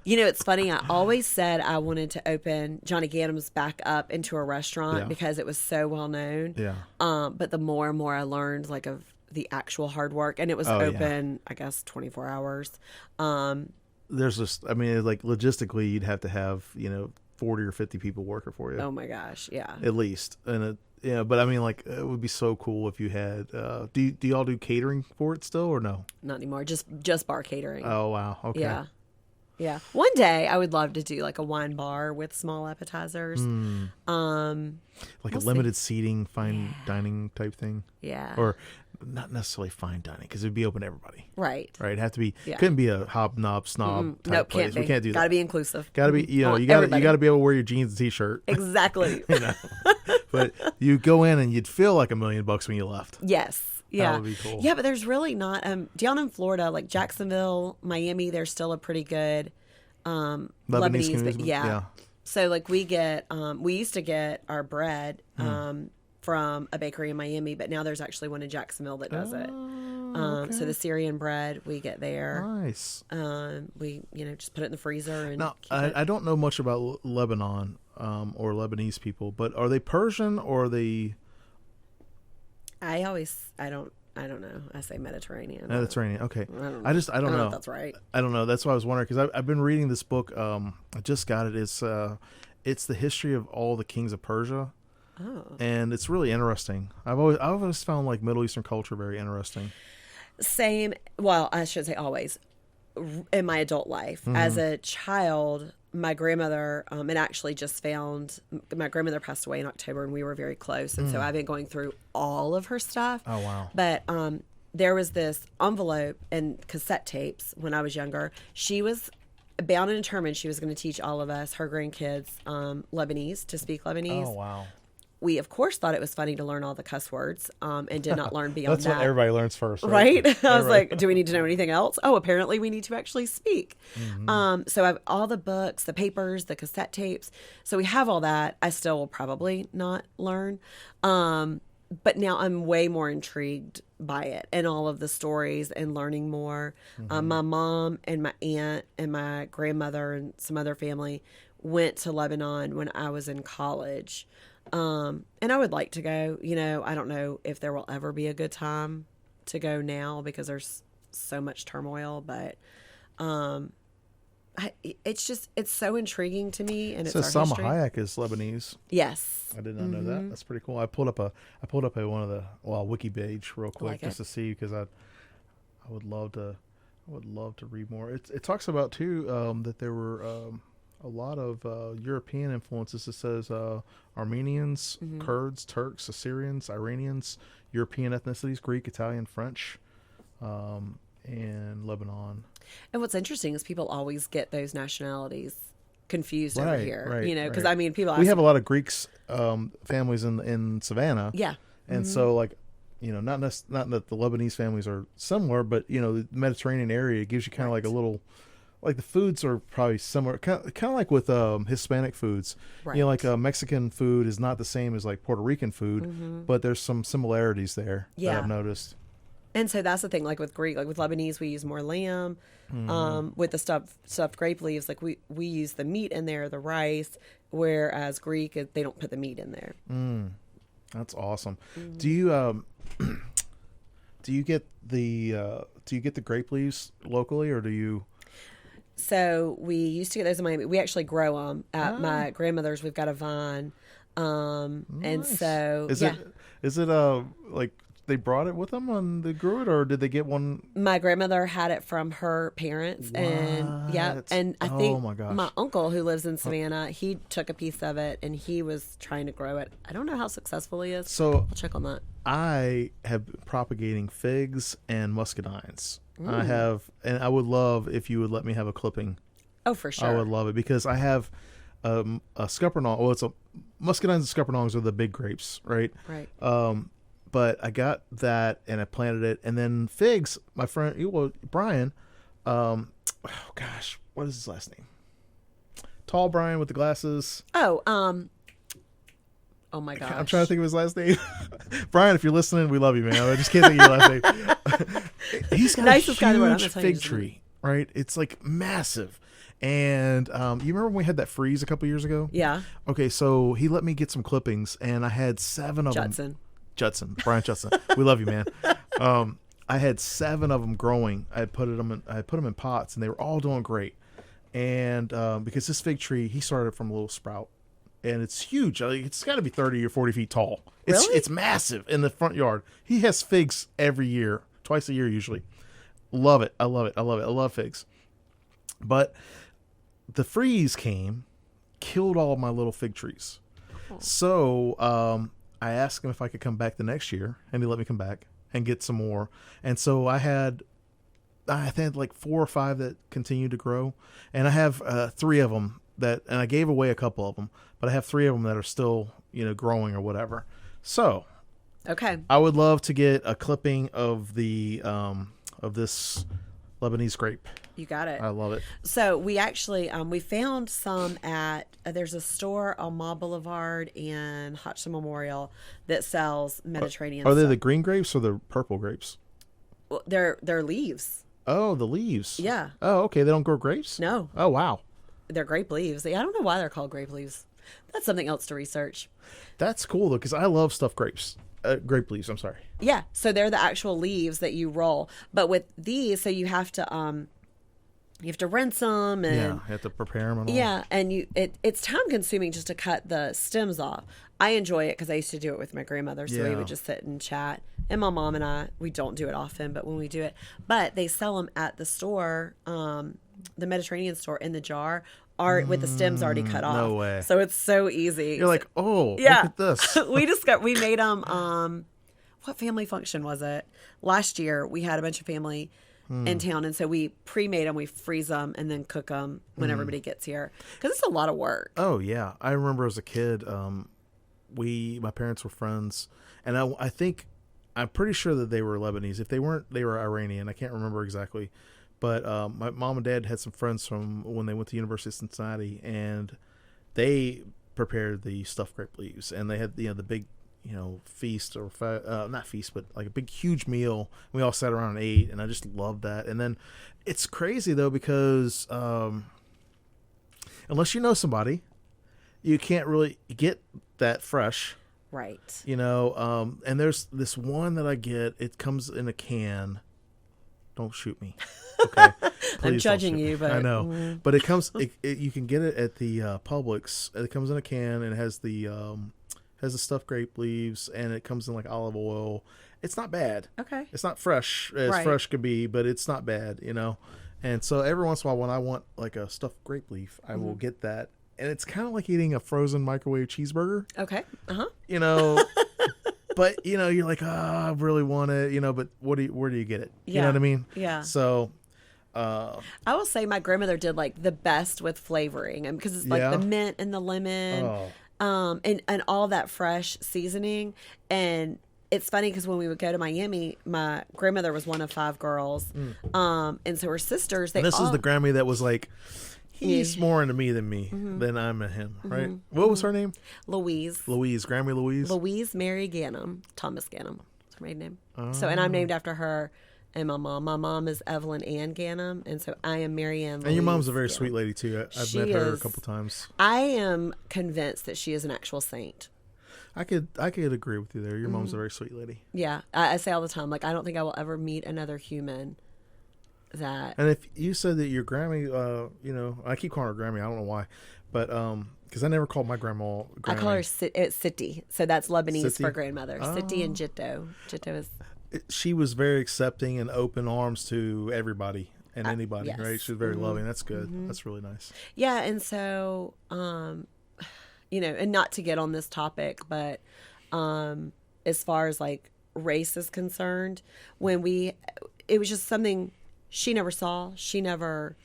You know, it's funny. I always said I wanted to open Johnny Ganem's back up into a restaurant Yeah. because it was so well known. Yeah. But the more and more I learned, like, of the actual hard work, and it was Oh, yeah. open, I guess, 24 hours. There's just, I mean, like logistically, you'd have to have, you know, 40 or 50 people working for you. Oh my gosh, yeah. At least. And yeah, but I mean, like, it would be so cool if you had, do y'all do catering for it still or no? Not anymore. Just bar catering. Oh, wow. Okay. Yeah. Yeah. One day I would love to do like a wine bar with small appetizers. Like We'll a limited seating, fine dining type thing. Yeah. Or not necessarily fine dining because it'd be open to everybody. Right. Right. It'd have to be, Yeah. couldn't be a hobnob snob type Nope, place. can't be. We can't do Gotta that. be inclusive. Gotta be, you I know, want you gotta everybody. be able to wear your jeans and t-shirt. Exactly. You know? But you go in and you'd feel like $1 million when you left. Yes. Yeah. would be cool. Yeah, but there's really not down in Florida, like Jacksonville, Miami, there's still a pretty good Lebanese, but community? yeah. So like we used to get our bread from a bakery in Miami, but now there's actually one in Jacksonville that does it. So the Syrian bread we get there. Nice. We just put it in the freezer and Now, keep it. I don't know much about Lebanon or Lebanese people, but are they Persian or are they I don't know. I say Mediterranean. Mediterranean? Okay. I don't don't know know. if that's right. I don't know. That's why I was wondering because I've been reading this book. I just got it. It's the history of all the kings of Persia. Oh. And it's really interesting. I've always found like Middle Eastern culture very interesting. Same. Well, I should say always. In my adult life, as a child, my grandmother, and actually just found my grandmother passed away in October, and we were very close, and so I've been going through all of her stuff. Oh wow! But there was this envelope and cassette tapes when I was younger. She was bound and determined she was going to teach all of us, her grandkids, Lebanese, to speak Lebanese. Oh wow! We, of course, thought it was funny to learn all the cuss words and did not learn beyond That's that. what everybody learns first, Right? I was like, do we need to know anything else? Oh, apparently we need to actually speak. So I have all the books, the papers, the cassette tapes. So we have all that. I still will probably not learn. But now I'm way more intrigued by it and all of the stories and learning more. My mom and my aunt and my grandmother and some other family went to Lebanon when I was in college. And I would like to go. I don't know if there will ever be a good time to go now because there's so much turmoil, but it's so intriguing to me, and it's So our Salma history. Hayek is Lebanese. Yes. I did not know that. That's pretty cool. I pulled up one of the wiki page real quick like just it. to see because I would love to read more. It talks about too that there were a lot of European influences. It says Armenians, Kurds, Turks, Assyrians, Iranians, European ethnicities, Greek, Italian, French, and Lebanon. And what's interesting is people always get those nationalities confused over here. Right, Because right. I mean, people. We have a lot of Greeks families in Savannah. Yeah. And so, like, not that the Lebanese families are similar, but the Mediterranean area gives you kind of like a little like the foods are probably similar, kind of like with Hispanic foods. Right. You know, like Mexican food is not the same as like Puerto Rican food, but there's some similarities there that Yeah. I've noticed. And so that's the thing, like with Greek, like with Lebanese, we use more lamb. With the stuffed grape leaves, like we use the meat in there, the rice, whereas Greek, they don't put the meat in there. That's awesome. Do you do you get the grape leaves locally, or do you? So we used to get those in Miami. We actually grow them at my grandmother's. We've got a vine, and Nice. so Is it like they brought it with them and they grew it, or did they get one? my grandmother had it from her parents, and What? and I Oh, think my gosh. my uncle who lives in Savannah, he took a piece of it and he was trying to grow it. I don't know how successful he is. So I'll check on that. I have been propagating figs and muscadines. I have, and I would love if you would let me have a clipping. Oh, for sure. I would love it because I have a scuppernong. Well, muscadines and scuppernongs are the big grapes, right? Right. But I got that and I planted it, and then figs. My friend, Brian. Oh gosh, what is his last name? Tall Brian with the glasses. Oh my gosh. I'm trying to think of his last name. Brian, if you're listening, we love you, man. I just can't think of your last name. He's got Nicest a guy in the world. I'm huge not telling you fig his name. tree, right? It's like massive. And you remember when we had that freeze a couple years ago? Yeah. Okay, so he let me get some clippings, and I had 7 of them. Brian Judson. We love you, man. I had 7 of them growing. I put them in pots, and they were all doing great. And because this fig tree, he started from a little sprout, and it's huge. It's got to be 30 or 40 feet tall. Really? It's massive in the front yard. He has figs every year, twice a year usually. Love it. I love it. I love figs. But the freeze came, killed all of my little fig trees. Oh. So I asked him if I could come back the next year, and he let me come back and get some more. And so I had like 4 or 5 that continued to grow, and I have 3 of them and I gave away a couple of them, but I have 3 of them that are still, growing or whatever. So Okay. I would love to get a clipping of the of this Lebanese grape. You got it. I love it. So we actually we found some at there's a store on Mall Boulevard and Hodgson Memorial that sells Mediterranean. Are they stuff. the green grapes or the purple grapes? Well, they're leaves. Oh, the leaves. Yeah. Oh, okay. They don't grow grapes? No, Oh, wow. they're grape leaves. I don't know why they're called grape leaves. That's something else to research. That's cool, though, because I love stuffed grapes. Grape leaves, I'm sorry. Yeah, so they're the actual leaves that you roll. But with these, so you have to rinse them and Yeah, you have to prepare them and all. yeah, and it's time consuming just to cut the stems off. I enjoy it because I used to do it with my grandmother, so we Yeah. would just sit and chat. And my mom and I, we don't do it often, but when we do it, but they sell them at the store, the Mediterranean store in the jar, with the stems already cut off. no way. So it's so easy. You're like, oh, Yeah. look at this. we made them. What family function was it? Last year we had a bunch of family in town, and so we pre-made them. We freeze them and then cook them when everybody gets here because it's a lot of work. Oh, yeah. I remember as a kid, my parents were friends, and I'm pretty sure that they were Lebanese. If they weren't, they were Iranian. I can't remember exactly. But my mom and dad had some friends from when they went to University of Cincinnati, and they prepared the stuffed grape leaves, and they had the big feast or not feast, but like a big huge meal. We all sat around and ate, and I just loved that. And then it's crazy though because unless you know somebody, you can't really get that fresh. Right. And there's this one that I get. It comes in a can. Don't shoot me. Okay. I'm Please don't judging shoot me. you, but I know. But it comes. You can get it at the Publix. It comes in a can and it has the stuffed grape leaves, and it comes in like olive oil. It's not bad. Okay. It's not fresh as Right. fresh could be, but it's not bad. And so every once in a while, when I want like a stuffed grape leaf, I will get that, and it's kind of like eating a frozen microwave cheeseburger. Okay. But you're like, I really want it, but where do you get it? You know what I mean? Yeah. So, I will say my grandmother did like the best with flavoring, and because it's like Yeah? the mint and the lemon, oh, and all that fresh seasoning, and it's funny because when we would go to Miami, my grandmother was one of 5 girls. And so her sisters, And this is the Grammy that was like, he's more into me than I'm at him, right? What was her name? Louise. Grammy Louise? Louise Mary Ganem, Thomas Ganem. That's her maiden name. So, and I'm named after her and my mom. My mom is Evelyn Ann Ganem, and so I am Marianne And your mom's a Louise very Ganem. sweet lady, too. I've She met her a is. couple times. I am convinced that she is an actual saint. I could agree with you there. Your mom's a very sweet lady. Yeah. I say all the time, like, I don't think I will ever meet another human that... And if you said that your Grammy, you know, I keep calling her Grammy. I don't know why. But, because I never called my grandma Grammy. I call her Siti. So that's Lebanese Siti? for grandmother. Siti and Jitto. Jitto is... She was very accepting and open arms to everybody and anybody, yes. right? She was very loving. That's good. That's really nice. Yeah, and so, you know, and not to get on this topic, but as far as like race is concerned, it was just something she never saw, she never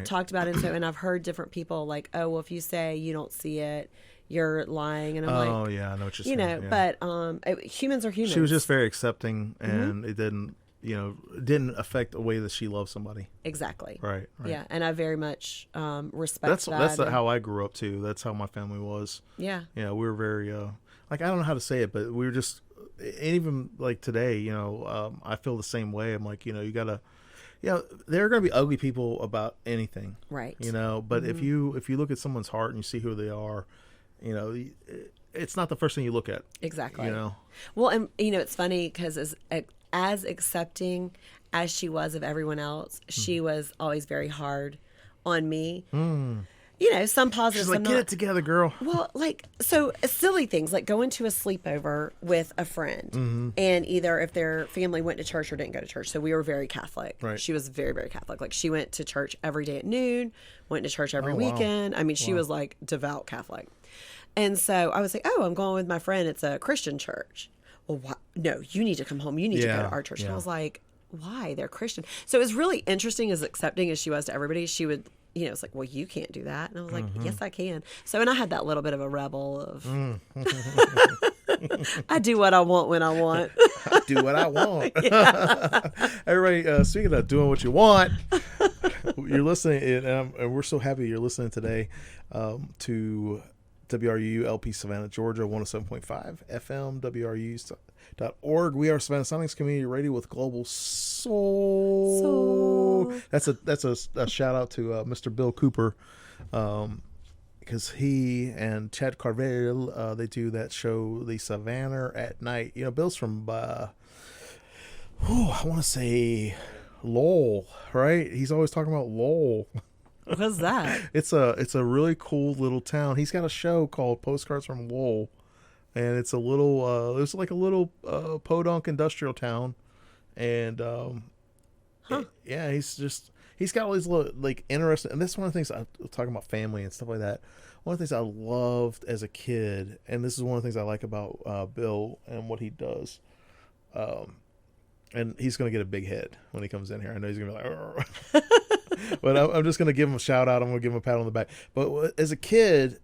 talked about it. And I've heard different people like, oh, well, if you say you don't see it, you're lying. And I'm like, oh, yeah, I know what you're saying. you know, yeah. but humans are humans. She was just very accepting, and it didn't, you know, didn't affect the way that she loved somebody. Exactly. Right. Yeah, and I very much respect that. That's how I grew up too. That's how my family was. Yeah. Yeah, we were very like, I don't know how to say it, but we were just, and even like today, you know, I feel the same way. I'm like, you know, you gotta, there are gonna be ugly people about anything, Right. You know, but if you look at someone's heart and you see who they are, you know, it's not the first thing you look at. Exactly. You know. Well, and you know, it's funny because as accepting as she was of everyone else, she was always very hard on me. You know, some positive, She's like, some get not. it together, girl. Well, like, so silly things like going to a sleepover with a friend, and either if their family went to church or didn't go to church. So we were very Catholic. Right. She was very, very Catholic. Like, she went to church every day at noon, went to church every Oh, wow. weekend. I mean, she was like devout Catholic. And so I was like, oh, I'm going with my friend. It's a Christian church. Well, no, you need to come home. You need to go to our church. And I was like, why? They're Christian. So it was really interesting, as accepting as she was to everybody. She would, you know, it's like, well, you can't do that. And I was like, yes, I can. So, and I had that little bit of a rebel of, I do what I want when I want. I do what I want. Everybody, speaking of doing what you want, you're listening, and we're so happy you're listening today to WRU LP Savannah, Georgia, 107.5 FM, WRU.org. We are Savannah Soundings Community Radio with Global Soul. That's a shout out to Mr. Bill Cooper, because he and Chad Carvel, they do that show, the Savannah at Night. You know, Bill's from I want to say Lowell, right? He's always talking about Lowell. What's that? It's a really cool little town. He's got a show called Postcards from Lowell, and it's a little it's like a little podunk industrial town, and yeah, he's got all these little, like, interesting. And that's one of the things I'm talking about, family and stuff like that. One of the things I loved as a kid, and this is one of the things I like about Bill and what he does. And he's going to get a big head when he comes in here. I know he's going to be like, but I'm just going to give him a shout out. I'm going to give him a pat on the back. But as a kid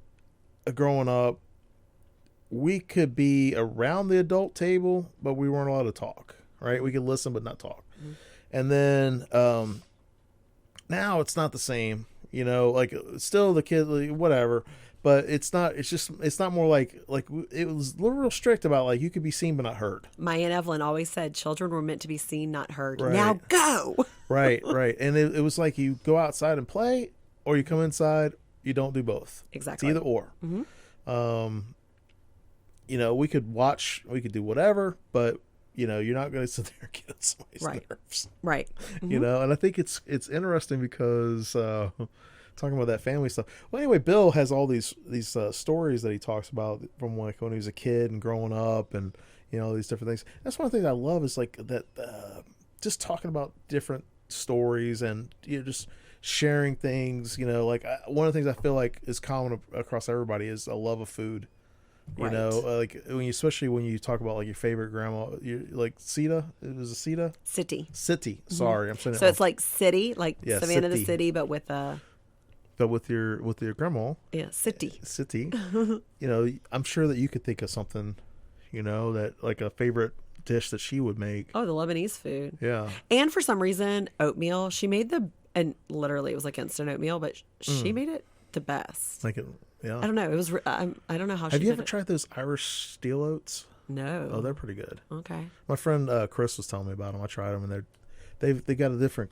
growing up, we could be around the adult table, but we weren't allowed to talk, right? We could listen, but not talk. Mm-hmm. And then now it's not the same, you know, like, still the kid, like, whatever. But it's not more like it was a little real strict about, like, you could be seen but not heard. My Aunt Evelyn always said children were meant to be seen, not heard. Right. Now go. Right. And it was like, you go outside and play, or you come inside. You don't do both. Exactly. It's either or. Mm-hmm. You know, we could do whatever, but, you know, you're not going to sit there and get on somebody's nerves. Right. Mm-hmm. You know, and I think it's interesting because talking about that family stuff. Well, anyway, Bill has all these stories that he talks about from, like, when he was a kid and growing up, and, you know, all these different things. That's one of the things I love, is like that, just talking about different stories, and, you know, just sharing things. You know, like, one of the things I feel like is common across everybody is a love of food. You know, like, especially when you talk about, like, your favorite grandma, like Sita. It was a Sita? City. Sorry, I'm saying it So wrong. it's like city, like Savannah City. the city, but with a... But with your grandma. Yeah, city. You know, I'm sure that you could think of something, that like a favorite dish that she would make. Oh, the Lebanese food. Yeah. And for some reason, oatmeal. She made and literally it was like instant oatmeal, but she made it the best. Like it, yeah. I don't know. It was. I don't know how. Have she you did ever it. tried those Irish steel oats? No. Oh, they're pretty good. Okay. My friend Chris was telling me about them. I tried them, and they got a different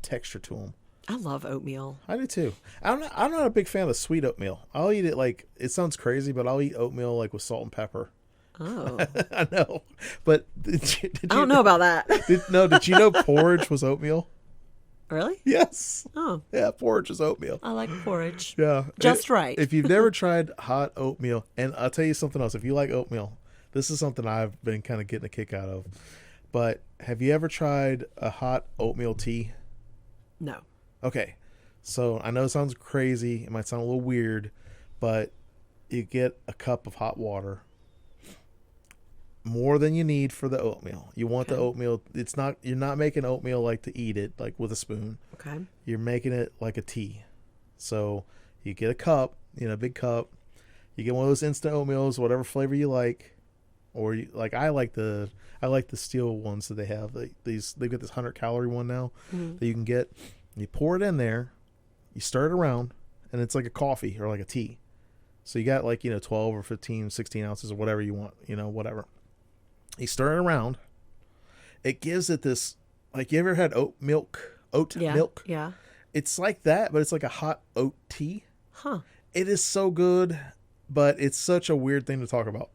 texture to them. I love oatmeal. I do too. I'm not a big fan of sweet oatmeal. I'll eat it like, it sounds crazy, but I'll eat oatmeal like with salt and pepper. Oh. I know, but did I don't know about that. Did you know porridge was oatmeal? Really? Yes. Oh. Yeah, porridge is oatmeal. I like porridge. Yeah. Just right. If you've never tried hot oatmeal, and I'll tell you something else. If you like oatmeal, this is something I've been kind of getting a kick out of. But have you ever tried a hot oatmeal tea? No. Okay. So I know it sounds crazy. It might sound a little weird, but you get a cup of hot water. More than you need for the oatmeal. You want the oatmeal. You're not making oatmeal like to eat it, like with a spoon. Okay. You're making it like a tea. So you get a cup, a big cup. You get one of those instant oatmeals, whatever flavor you like, or I like the steel ones that they have. They've got this 100-calorie one now that you can get. You pour it in there, you stir it around, and it's like a coffee or like a tea. So you got 12 or 15, 16 ounces or whatever you want, whatever. You stir it around. It gives it this, you ever had oat milk? Yeah. It's like that, but it's like a hot oat tea. Huh. It is so good, but it's such a weird thing to talk about.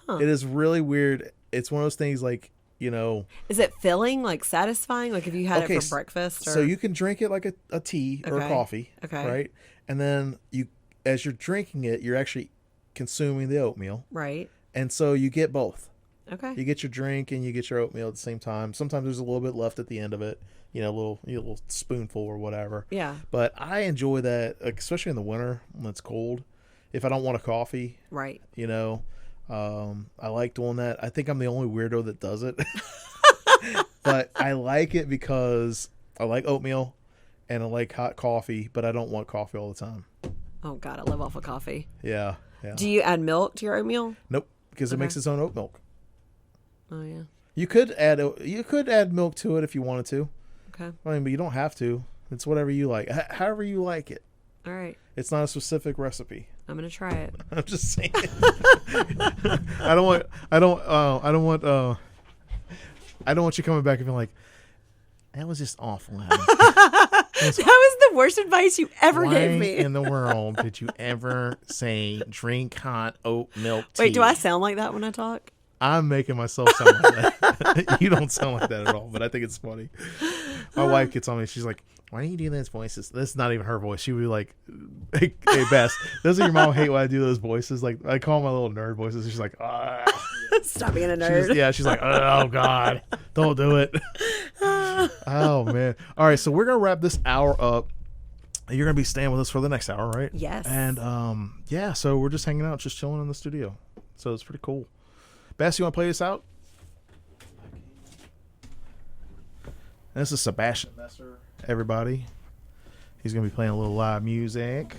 Huh. It is really weird. It's one of those things Is it filling, satisfying? If you had it for breakfast? Or... So you can drink it like a tea or a coffee. Okay. Right? And then as you're drinking it, you're actually consuming the oatmeal. Right. And so you get both. Okay. You get your drink and you get your oatmeal at the same time. Sometimes there's a little bit left at the end of it, a little spoonful or whatever. Yeah. But I enjoy that, especially in the winter when it's cold. If I don't want a coffee, right? I like doing that. I think I'm the only weirdo that does it, but I like it because I like oatmeal and I like hot coffee, but I don't want coffee all the time. Oh God, I live off of coffee. Yeah. Yeah. Do you add milk to your oatmeal? Nope, because it makes its own oat milk. Oh yeah. You could add milk to it if you wanted to. Okay. But you don't have to. It's whatever you like. However you like it. All right. It's not a specific recipe. I'm gonna try it. I'm just saying. I don't want you coming back and being like, that was just awful. That was the worst advice you ever gave me. Why in the world did you ever say drink hot oat milk tea? Wait, do I sound like that when I talk? I'm making myself sound like that. You don't sound like that at all, but I think it's funny. My wife gets on me. She's like, why do you do those voices? That's not even her voice. She would be like, hey, Bess, doesn't your mom hate when I do those voices? Like, I call my little nerd voices. She's like, stop being a nerd. She's like, oh, God, don't do it. Oh, man. All right, so we're going to wrap this hour up. You're going to be staying with us for the next hour, right? Yes. And, so we're just hanging out, just chilling in the studio. So it's pretty cool. Bess, you want to play this out? This is Sebastian Messer, everybody. He's going to be playing a little live music.